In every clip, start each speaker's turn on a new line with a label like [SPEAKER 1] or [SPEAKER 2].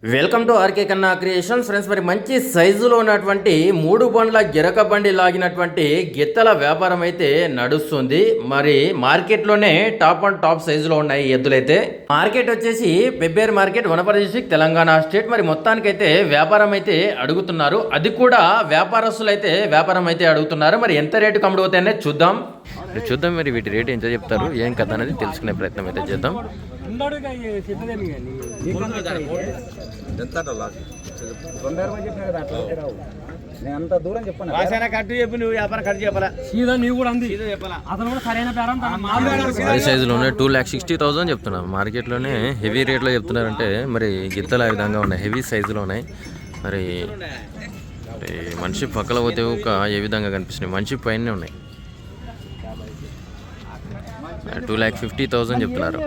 [SPEAKER 1] Welcome to RK కన్నా creations friends. మరి మంచి సైజులో ఉన్నటువంటి 3 బండ్ల గిరక బండి లాగినటువంటి గిత్తల వ్యాపారం అయితే నడుస్తుంది. మరి మార్కెట్లోనే టాప్ అండ్ టాప్ సైజులో ఉన్నాయి ఎద్దులైతే. మార్కెట్ వచ్చేసి Pebbair market, Wanaparthy district, Telangana state. మరి మొత్తానికైతే వ్యాపారం అయితే అడుగుతున్నారు. అది కూడా వ్యాపారస్తులు అయితే వ్యాపారం అయితే అడుగుతున్నారు. మరి ఎంత రేటు కమ్ముడుతాయనే చూద్దాం. మరి వీటి రేటు ఎంత చెప్తారు, ఏం కథ అనేది తెలుసుకునే ప్రయత్నం అయితే చేద్దాం.
[SPEAKER 2] అంత దూరం చెప్పాను
[SPEAKER 3] కట్టు చెప్పి నువ్వు వ్యాపారం కట్టు చెప్పాలా సీదా నువ్వు కూడా అంది చెప్పాలా అతను కూడా సరైన
[SPEAKER 1] భారీ సైజులోనే 2,60,000 చెప్తున్నారు. మార్కెట్లోనే హెవీ రేట్లో చెప్తున్నారంటే మరి గిత్తలు ఆ విధంగా ఉన్నాయి, హెవీ సైజులో ఉన్నాయి. మరి మనిషి పక్కల పోతే ఒక ఏ విధంగా కనిపిస్తున్నాయి, మనిషి పైనే ఉన్నాయి. 2,50,000 చెప్తున్నారు,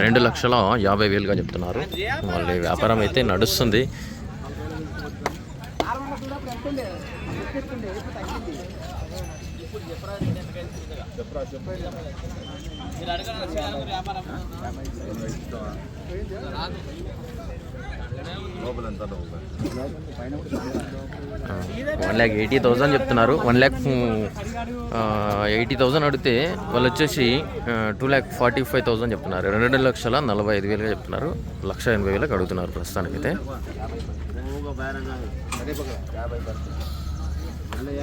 [SPEAKER 1] 2,50,000గా చెప్తున్నారు. వాళ్ళ వ్యాపారం అయితే నడుస్తుంది. $1,80,000 చెప్తున్నారు. 1,80,000 అడిగితే వాళ్ళు వచ్చేసి 2,45,000 చెప్తున్నారు. 2,45,000గా చెప్తున్నారు. 1,80,000కి అడుగుతున్నారు ప్రస్తుతానికైతే.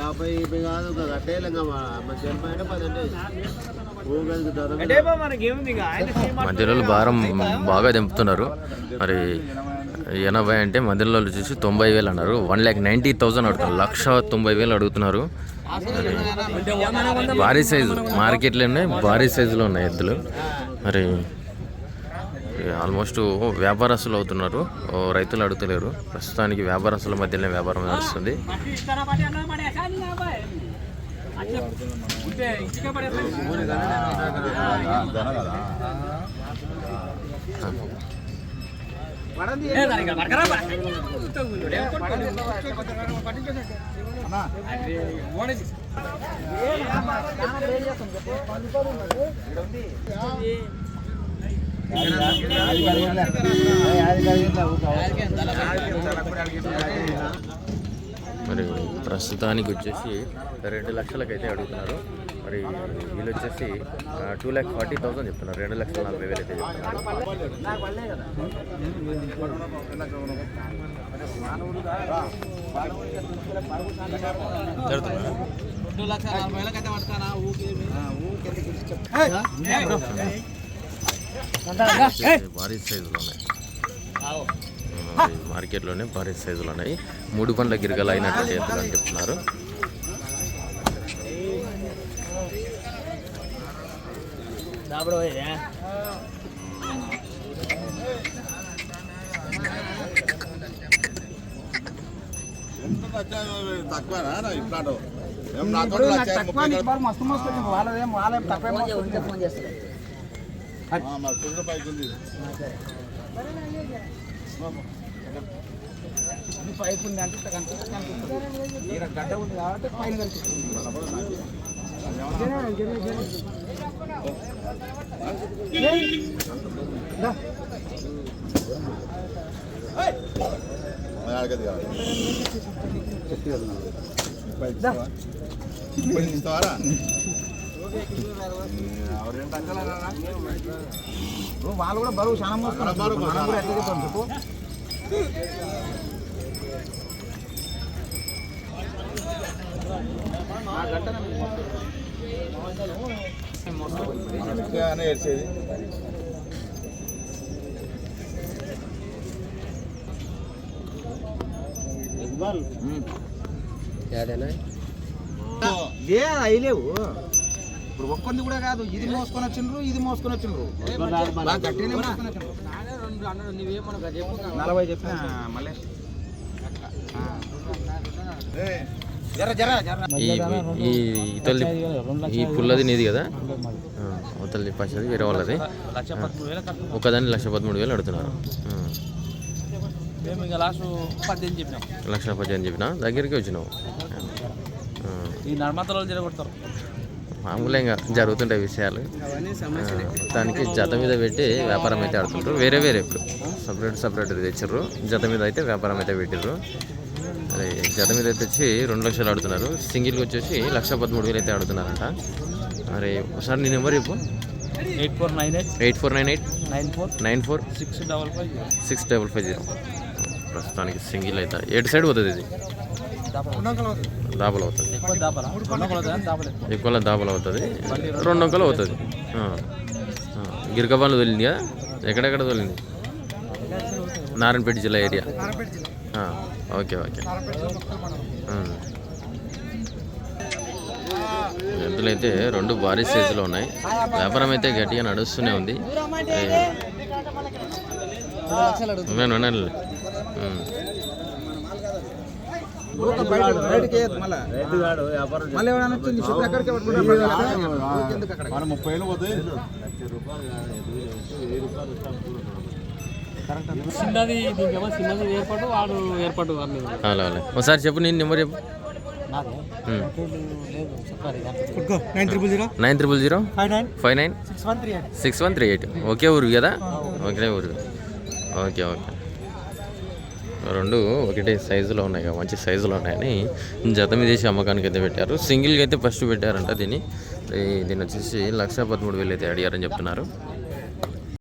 [SPEAKER 2] 50 కాదు
[SPEAKER 1] మధ్యలో భారం బాగా దింపుతున్నారు. మరి 80 అంటే మధ్యలో వచ్చేసి 90,000 అన్నారు. 1,90,000 అడుగుతున్నారు, 1,90,000 అడుగుతున్నారు. భారీ సైజు మార్కెట్లోనే భారీ సైజులో ఉన్నాయి ఎద్దులు. మరి ఆల్మోస్ట్ వ్యాపారస్తులు అవుతున్నారు, రైతులు అడుగుతలేరు. ప్రస్తుతానికి వ్యాపారస్తుల మధ్యలోనే వ్యాపారం నడుస్తుంది. మరి ప్రస్తుతానికి వచ్చేసి 2 లక్షలకైతే అడుగుతున్నారు. మరి వీళ్ళు వచ్చేసి 2,40,000 చెప్తున్నారు. 2,40,000 అయితే చెప్తున్నారు. భారీ సైజులో ఉన్నాయి, మార్కెట్లోనే భారీ సైజులు ఉన్నాయి. 3 బండ్ల గిరగలు అయినటువంటి ఎద్దులు అని చెప్తున్నారు.
[SPEAKER 2] మస్తు మస్తు వాళ్ళ తక్కువ పైపు ఉంది అంటే కనిపిస్తుంది, గడ్డ ఉంది కాబట్టి పైన కనిపిస్తుంది. వాళ్ళు కూడా బరువు చాలా మోసుకున్నారు. మనం కూడా ఎట్లా చెప్పాను చెప్పు. ఏడ్చేది అయ్యలేవు. ఇప్పుడు ఒక్కరిని కూడా కాదు, ఇది మోసుకొని వచ్చిండ్రు, ఇది మోసుకొని వచ్చిండ్రు. గట్టిగానే మోసుకొని వచ్చిండ్రు. 40 చెప్పిన మళ్ళీ
[SPEAKER 1] ఈ పుల్లది నీది కదా, అవతలది పచ్చది వేరే వాళ్ళది. ఒకదాన్ని 1,13,000 అడుగుతున్నారు. 1,18,000 చెప్పిన దగ్గరికి వచ్చినావు.
[SPEAKER 3] ఈ నర్మతలో జరగొడతారు.
[SPEAKER 1] మామూలుగా ఇంకా జరుగుతుంటాయి విషయాలు. దానికి జత మీద పెట్టి వ్యాపారం అయితే ఆడుతుంటారు. వేరే వేరే ఇప్పుడు సపరేట్ తెచ్చారు. జత మీద అయితే వ్యాపారం అయితే పెట్టారు. అదే జత మీద అయితే వచ్చి 2 లక్షలు ఆడుతున్నారు. సింగిల్కి వచ్చేసి 1,13,000 అయితే ఆడుతున్నారంట. మరి ఒకసారి నీ నెంబర్ చెప్పు. 8498 94 6550. ప్రస్తుతానికి సింగిల్ అయితే ఎటు సైడ్ పోతుంది ఇది? దాబలు అవుతుంది. ఎక్కువ దాబలు అవుతుంది. 2 అంకలు అవుతుంది. గిరికబాన్లు తోలింది కదా? ఎక్కడెక్కడ తోలింది? నారాయణపేట జిల్లా ఏరియా. ఓకే. ఎద్దులు అయితే 2 భారీ సైజులో ఉన్నాయి. వ్యాపారం అయితే గట్టిగా నడుస్తూనే ఉంది. అలా ఒకసారి చెప్పు, నేను నెంబర్ చెప్పు. 9000 59 6138. ఒకే ఊరు కదా? ఒకే ఊరు. ఓకే. 2 ఒకటే సైజులో ఉన్నాయి కదా, మంచి సైజులో ఉన్నాయని జత మీద చేసి అమ్మకానికి అయితే పెట్టారు. సింగిల్గా అయితే ఫస్ట్ పెట్టారంట. దీన్ని వచ్చేసి 1,13,000 అయితే అడిగారని చెప్తున్నారు.